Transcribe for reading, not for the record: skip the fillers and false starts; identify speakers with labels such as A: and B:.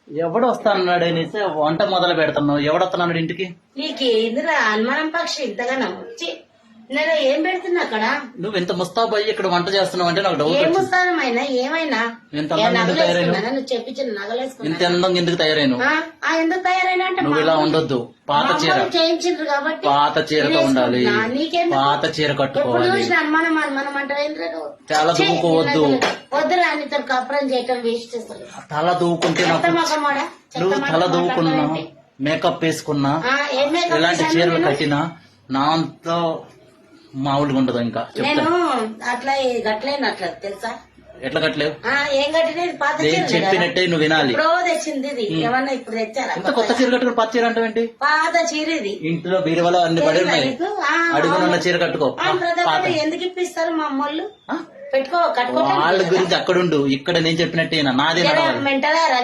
A: ఎవడు వస్తా అన్నాడు అనేసి వంట మొదలు పెడుతున్నావు. ఎవడొస్తున్నాడు ఇంటికి?
B: నీకేందిరా అనుమానం పక్షి ఇంతగానో నేను ఏం పెడుతున్నా అక్కడ?
A: నువ్వు ఇంత ముస్తాబు అయ్యి ఇక్కడ వంట చేస్తున్నావు అంటే నాకు డౌట్
B: ఏం
A: వచ్చింది.
B: ముస్తానమైనా ఏమైనా
A: ఎంత అందంగా ఎందుకు తయారైన?
B: నగలేసుకున్నానా? నువ్వు చెప్పించిన
A: ఇంత
B: నగలేసుకున్నా
A: అందంగా ఎందుకు తయారైన?
B: ఎందుకు తయారైనా అంటే
A: నువ్వు ఇలా ఉండొద్దు. పాత చీర,
B: చేయించిండ్రు కాబట్టి
A: పాత చీరతో ఉండాలి.
B: నీకేం
A: పాత చీర
B: ఎప్పుడు
A: కట్టుకోవాలి.
B: చూసిన అనుమానం అనుమానం అంటే
A: చాలా దూకోవద్దు.
B: వద్దురా నీతో కప్పరం చేయటం వేస్ట్ అసలు.
A: తల దూకుంటే
B: చెత్త
A: నాకు
B: మొఖమోడా? చెత్త
A: నువ్వు తల
B: మొఖం
A: దూకున్నా,
B: మాట్లాడతావేంటి?
A: మేకప్ వేసుకున్నా,
B: ఏం మేకప్
A: ఇలాంటి
B: వేసాను
A: చీరలు
B: నేను?
A: కట్టినా నాతో మామూలుగా ఉండదు. ఇంకా
B: నేను
A: చెప్తా.
B: అట్లా గట్లేను అట్లా తెలుసా?
A: ఎట్లా కట్టలేవు?
B: ఏం కట్టినది పాత
A: నేను
B: చీర
A: చెప్పినట్టే నువ్వు వినాలి.
B: ఎప్పుడో తెచ్చింది ఇది. ఏమన్నా ఇప్పుడు తెచ్చారా?
A: ఇంత కొత్త చీర కట్టుకుని పాత చీర అంటే
B: పాత చీర ఇది.
A: ఇంట్లో బీరువాలో అన్ని పడి ఉన్నాయి.
B: నీకు?
A: అడుగునున్న చీర కట్టుకో.
B: ప్రతి
A: పాత
B: ఒక్కరు ఎందుకు ఇప్పిస్తారు మా అమ్మోళ్ళు?
A: ఆ?
B: కట్టుకో
A: వాళ్ళ గురించి అక్కడుండు. ఇక్కడ నేను చెప్పినట్టేనా? నాదే నడవాలి.
B: మెంటలారా?